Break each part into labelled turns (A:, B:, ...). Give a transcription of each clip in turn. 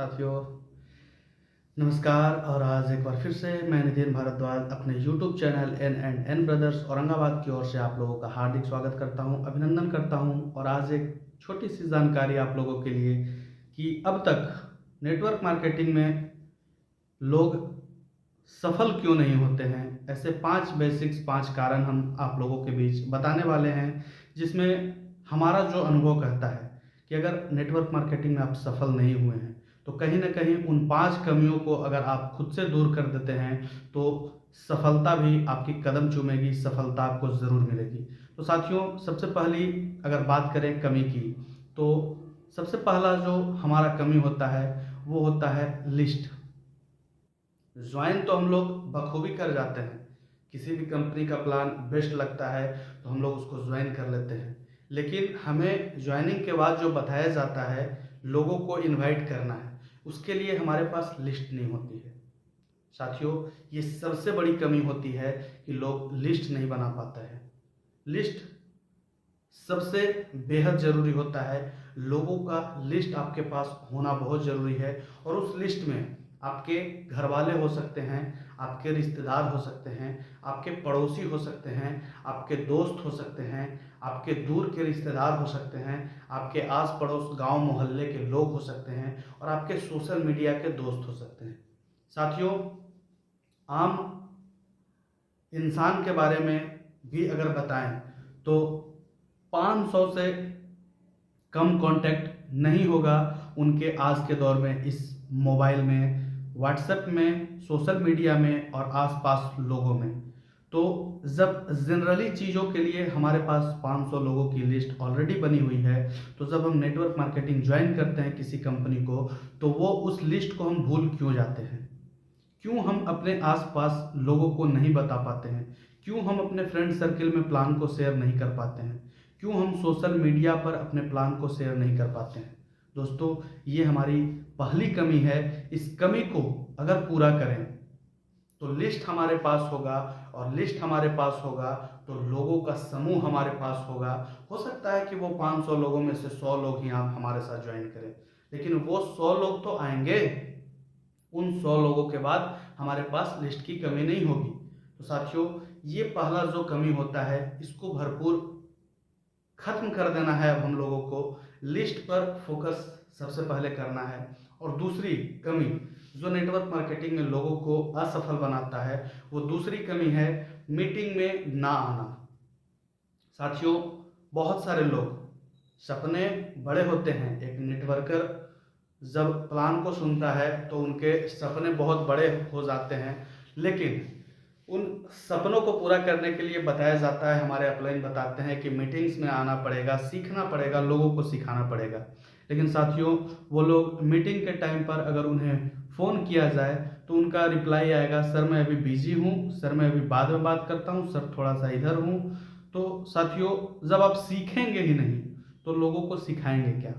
A: साथियों, नमस्कार। और आज एक बार फिर से मैं नितिन भारद्वाज अपने YouTube channel N&N brothers Aurangabad की ओर से आप लोगों का हार्दिक स्वागत करता हूं, अभिनंदन करता हूं। और आज एक छोटी सी जानकारी आप लोगों के लिए कि अब तक नेटवर्क मार्केटिंग में लोग सफल क्यों नहीं होते हैं, ऐसे 5 कारण हम आप लोगों के बीच बताने वाले हैं, जिसमें हमारा जो अनुभव कहता है कि अगर नेटवर्क मार्केटिंग में आप सफल नहीं हुए हैं तो कहीं ना कहीं उन 5 कमियों को अगर आप खुद से दूर कर देते हैं तो सफलता भी आपकी कदम चूमेगी, सफलता आपको ज़रूर मिलेगी। तो साथियों, सबसे पहली अगर बात करें कमी की, तो सबसे पहला जो हमारा कमी होता है वो होता है लिस्ट। ज्वाइन तो हम लोग बखूबी कर जाते हैं, किसी भी कंपनी का प्लान बेस्ट लगता है तो हम लोग उसको ज्वाइन कर लेते हैं, लेकिन हमें ज्वाइनिंग के बाद जो बताया जाता है लोगों को इनवाइट करना है, उसके लिए हमारे पास लिस्ट नहीं होती है। साथियों, ये सबसे बड़ी कमी होती है कि लोग लिस्ट नहीं बना पाते हैं। लिस्ट सबसे बेहद ज़रूरी होता है, लोगों का लिस्ट आपके पास होना बहुत ज़रूरी है। और उस लिस्ट में आपके घर वाले हो सकते हैं, आपके रिश्तेदार हो सकते हैं, आपके पड़ोसी हो सकते हैं, आपके दोस्त हो सकते हैं, आपके दूर के रिश्तेदार हो सकते हैं, आपके आस पड़ोस गांव मोहल्ले के लोग हो सकते हैं, और आपके सोशल मीडिया के दोस्त हो सकते हैं। साथियों, आम इंसान के बारे में भी अगर बताएं तो 500 से कम कांटेक्ट नहीं होगा उनके आज के दौर में, इस मोबाइल में, व्हाट्सएप में, सोशल मीडिया में और आसपास लोगों में। तो जब जनरली चीज़ों के लिए हमारे पास 500 लोगों की लिस्ट ऑलरेडी बनी हुई है, तो जब हम नेटवर्क मार्केटिंग ज्वाइन करते हैं किसी कंपनी को, तो वो उस लिस्ट को हम भूल क्यों जाते हैं? क्यों हम अपने आसपास लोगों को नहीं बता पाते हैं? क्यों हम अपने फ्रेंड सर्किल में प्लान को शेयर नहीं कर पाते हैं? क्यों हम सोशल मीडिया पर अपने प्लान को शेयर नहीं कर पाते हैं? दोस्तों, ये हमारी पहली कमी है। इस कमी को अगर पूरा करें तो लिस्ट हमारे पास होगा, और लिस्ट हमारे पास होगा तो लोगों का समूह हमारे पास होगा। हो सकता है कि वो 500 लोगों में से 100 लोग ही आप हमारे साथ ज्वाइन करें, लेकिन वो 100 लोग तो आएंगे। उन 100 लोगों के बाद हमारे पास लिस्ट की कमी नहीं होगी। तो साथियों, ये पहला जो कमी होता है, इसको भरपूर खत्म कर देना है। अब हम लोगों को लिस्ट पर फोकस सबसे पहले करना है। और दूसरी कमी जो नेटवर्क मार्केटिंग में लोगों को असफल बनाता है, वो दूसरी कमी है मीटिंग में ना आना। साथियों, बहुत सारे लोग, सपने बड़े होते हैं। एक नेटवर्कर जब प्लान को सुनता है तो उनके सपने बहुत बड़े हो जाते हैं, लेकिन उन सपनों को पूरा करने के लिए बताया जाता है, हमारे अपलाइन बताते हैं कि मीटिंग्स में आना पड़ेगा, सीखना पड़ेगा, लोगों को सिखाना पड़ेगा। लेकिन साथियों, वो लोग मीटिंग के टाइम पर अगर उन्हें फ़ोन किया जाए तो उनका रिप्लाई आएगा, सर मैं अभी बिजी हूँ, सर मैं अभी बाद में बात करता हूँ, सर थोड़ा सा इधर हूँ। तो साथियों, जब आप सीखेंगे ही नहीं तो लोगों को सिखाएंगे क्या?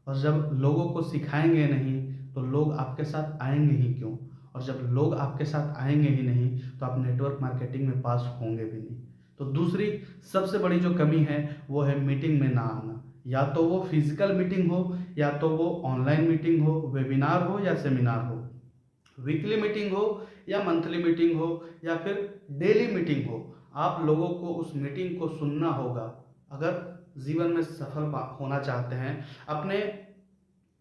A: और जब लोगों को सिखाएंगे नहीं तो लोग आपके साथ आएंगे ही क्यों? और जब लोग आपके साथ आएंगे ही नहीं तो आप नेटवर्क मार्केटिंग में पास होंगे भी नहीं। तो दूसरी सबसे बड़ी जो कमी है वो है मीटिंग में ना आना। या तो वो फिजिकल मीटिंग हो, या तो वो ऑनलाइन मीटिंग हो, वेबिनार हो या सेमिनार हो, वीकली मीटिंग हो या मंथली मीटिंग हो या फिर डेली मीटिंग हो, आप लोगों को उस मीटिंग को सुनना होगा। अगर जीवन में सफल होना चाहते हैं, अपने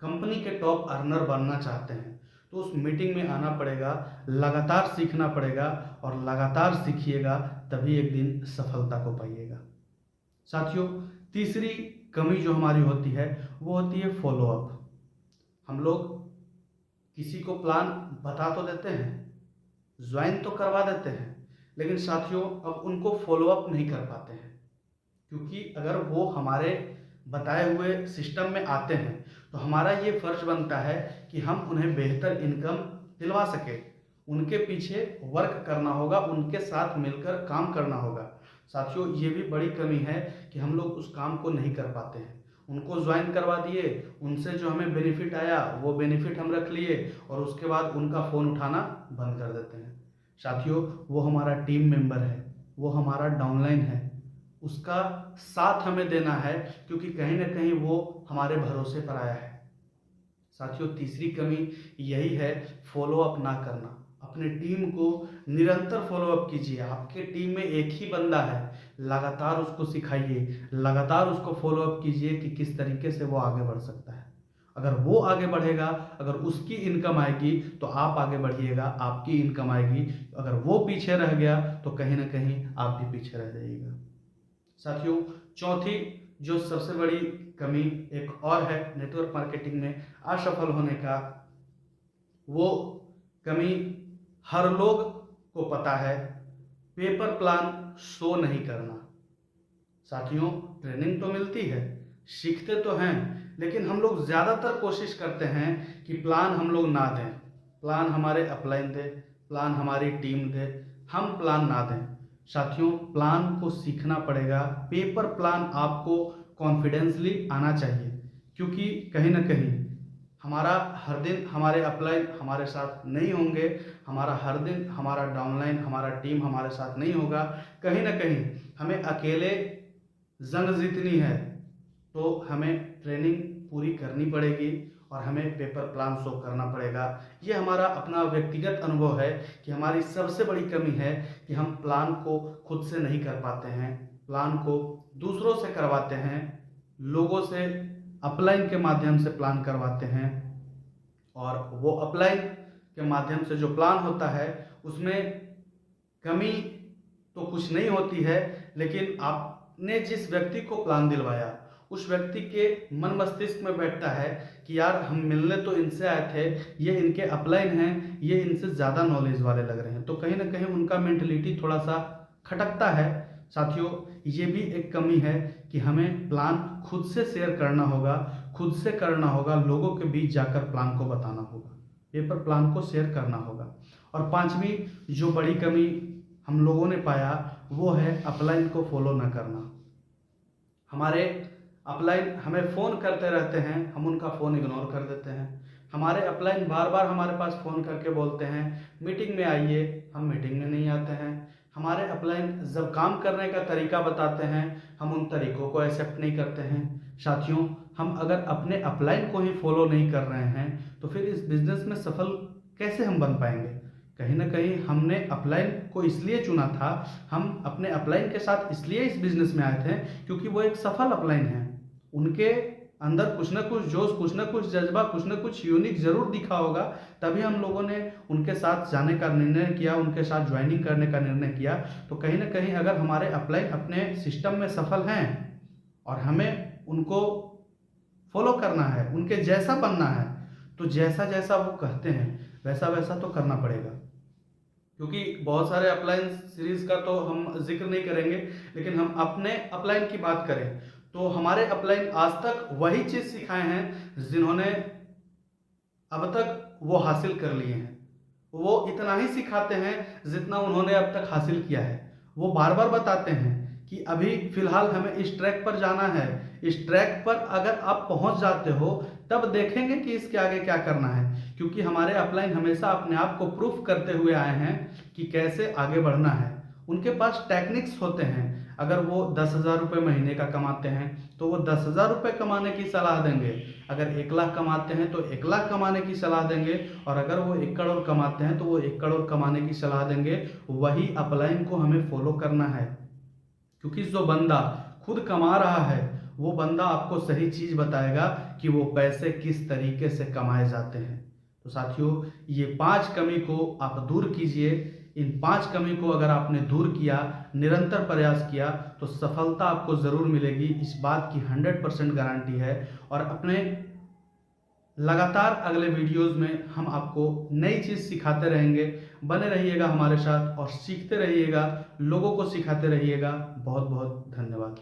A: कंपनी के टॉप अर्नर बनना चाहते हैं, तो उस मीटिंग में आना पड़ेगा, लगातार सीखना पड़ेगा, और लगातार सीखिएगा तभी एक दिन सफलता को पाइएगा। साथियों, तीसरी कमी जो हमारी होती है वो होती है फॉलोअप। हम लोग किसी को प्लान बता तो देते हैं, ज्वाइन तो करवा देते हैं, लेकिन साथियों अब उनको फॉलोअप नहीं कर पाते हैं। क्योंकि अगर वो हमारे बताए हुए सिस्टम में आते हैं तो हमारा ये फर्ज बनता है कि हम उन्हें बेहतर इनकम दिलवा सके। उनके पीछे वर्क करना होगा, उनके साथ मिलकर काम करना होगा। साथियों, ये भी बड़ी कमी है कि हम लोग उस काम को नहीं कर पाते हैं। उनको ज्वाइन करवा दिए, उनसे जो हमें बेनिफिट आया वो बेनिफिट हम रख लिए, और उसके बाद उनका फ़ोन उठाना बंद कर देते हैं। साथियों, वो हमारा टीम मेंबर है, वो हमारा डाउनलाइन है, उसका साथ हमें देना है, क्योंकि कहीं ना कहीं वो हमारे भरोसे पर आया है। साथियों, तीसरी कमी यही है, फॉलो अप ना करना। अपने टीम को निरंतर फॉलो अप कीजिए। आपके टीम में एक ही बंदा है, लगातार उसको सिखाइए, लगातार उसको फॉलो अप कीजिए कि किस तरीके से वो आगे बढ़ सकता है। अगर वो आगे बढ़ेगा, अगर उसकी इनकम आएगी तो आप आगे बढ़िएगा, आपकी इनकम आएगी। अगर वो पीछे रह गया तो कहीं ना कहीं आप भी पीछे रह जाइएगा। साथियों, चौथी जो सबसे बड़ी कमी एक और है नेटवर्क मार्केटिंग में असफल होने का, वो कमी हर लोग को पता है, पेपर प्लान शो नहीं करना। साथियों, ट्रेनिंग तो मिलती है, सीखते तो हैं, लेकिन हम लोग ज़्यादातर कोशिश करते हैं कि प्लान हम लोग ना दें, प्लान हमारे अपलाइन दे, प्लान हमारी टीम दे, हम प्लान ना दें। साथियों, प्लान को सीखना पड़ेगा। पेपर प्लान आपको कॉन्फिडेंसली आना चाहिए, क्योंकि कहीं ना कहीं हमारा हर दिन हमारे अपलाइन हमारे साथ नहीं होंगे, हमारा हर दिन हमारा डाउनलाइन हमारा टीम हमारे साथ नहीं होगा। कहीं ना कहीं हमें अकेले जंग जीतनी है तो हमें ट्रेनिंग पूरी करनी पड़ेगी और हमें पेपर प्लान शो करना पड़ेगा। ये हमारा अपना व्यक्तिगत अनुभव है कि हमारी सबसे बड़ी कमी है कि हम प्लान को खुद से नहीं कर पाते हैं, प्लान को दूसरों से करवाते हैं, लोगों से अपलाइन के माध्यम से प्लान करवाते हैं, और वो अपलाइन के माध्यम से जो प्लान होता है उसमें कमी तो कुछ नहीं होती है, लेकिन आपने जिस व्यक्ति को प्लान दिलवाया उस व्यक्ति के मन मस्तिष्क में बैठता है कि यार हम मिलने तो इनसे आए थे, ये इनके अपलाइन हैं, ये इनसे ज़्यादा नॉलेज वाले लग रहे हैं, तो कहीं ना कहीं उनका मेंटलिटी थोड़ा सा खटकता है। साथियों, ये भी एक कमी है कि हमें प्लान खुद से शेयर करना होगा, खुद से करना होगा, लोगों के बीच जाकर प्लान को बताना होगा, पेपर प्लान को शेयर करना होगा। और पांचवी जो बड़ी कमी हम लोगों ने पाया वो है अपलाइन को फॉलो न करना। हमारे अपलाइन हमें फ़ोन करते रहते हैं, हम उनका फ़ोन इग्नोर कर देते हैं। हमारे अपलाइन बार बार हमारे पास फ़ोन करके बोलते हैं मीटिंग में आइए, हम मीटिंग में नहीं आते हैं। हमारे अपलाइन जब काम करने का तरीका बताते हैं, हम उन तरीकों को एक्सेप्ट नहीं करते हैं। साथियों, हम अगर अपने अपलाइन को ही फॉलो नहीं कर रहे हैं तो फिर इस बिज़नेस में सफल कैसे हम बन पाएंगे। कहीं ना कहीं हमने अपलाइन को इसलिए चुना था, हम अपने अपलाइन के साथ इसलिए इस बिज़नेस में आए थे क्योंकि वो एक सफल अपलाइन है। उनके अंदर कुछ ना कुछ जोश, कुछ ना कुछ जज्बा, कुछ ना कुछ यूनिक ज़रूर दिखा होगा, तभी हम लोगों ने उनके साथ जाने का निर्णय किया, उनके साथ ज्वाइनिंग करने का निर्णय किया। तो कहीं ना कहीं अगर हमारे अपलाइन अपने सिस्टम में सफल हैं और हमें उनको फॉलो करना है, उनके जैसा बनना है, तो जैसा जैसा वो कहते हैं वैसा वैसा तो करना पड़ेगा। क्योंकि बहुत सारे अपलाइन सीरीज का तो हम जिक्र नहीं करेंगे, लेकिन हम अपने अपलाइन की बात करें तो हमारे अपलाइन आज तक वही चीज़ सिखाए हैं जिन्होंने अब तक वो हासिल कर लिए हैं। वो इतना ही सिखाते हैं जितना उन्होंने अब तक हासिल किया है। वो बार बार बताते हैं कि अभी फिलहाल हमें इस ट्रैक पर जाना है, इस ट्रैक पर अगर आप पहुंच जाते हो तब देखेंगे कि इसके आगे क्या करना है। क्योंकि हमारे अपलाइन हमेशा अपने आप को प्रूफ करते हुए आए हैं कि कैसे आगे बढ़ना है। उनके पास टेक्निक्स होते हैं। अगर वो 10,000 रुपये महीने का कमाते हैं तो वो 10,000 रुपये कमाने की सलाह देंगे। अगर 1 लाख कमाते हैं तो 1 लाख कमाने की सलाह देंगे, और अगर वो 1 करोड़ कमाते हैं तो वो 1 करोड़ कमाने की सलाह देंगे। वही अपलाइन को हमें फॉलो करना है, क्योंकि जो बंदा खुद कमा रहा है वो बंदा आपको सही चीज़ बताएगा कि वो पैसे किस तरीके से कमाए जाते हैं। तो साथियों, ये 5 कमी को आप दूर कीजिए। इन 5 कमी को अगर आपने दूर किया, निरंतर प्रयास किया, तो सफलता आपको ज़रूर मिलेगी, इस बात की 100% गारंटी है। और अपने लगातार अगले वीडियोस में हम आपको नई चीज़ सिखाते रहेंगे। बने रहिएगा हमारे साथ और सीखते रहिएगा, लोगों को सिखाते रहिएगा। बहुत बहुत धन्यवाद।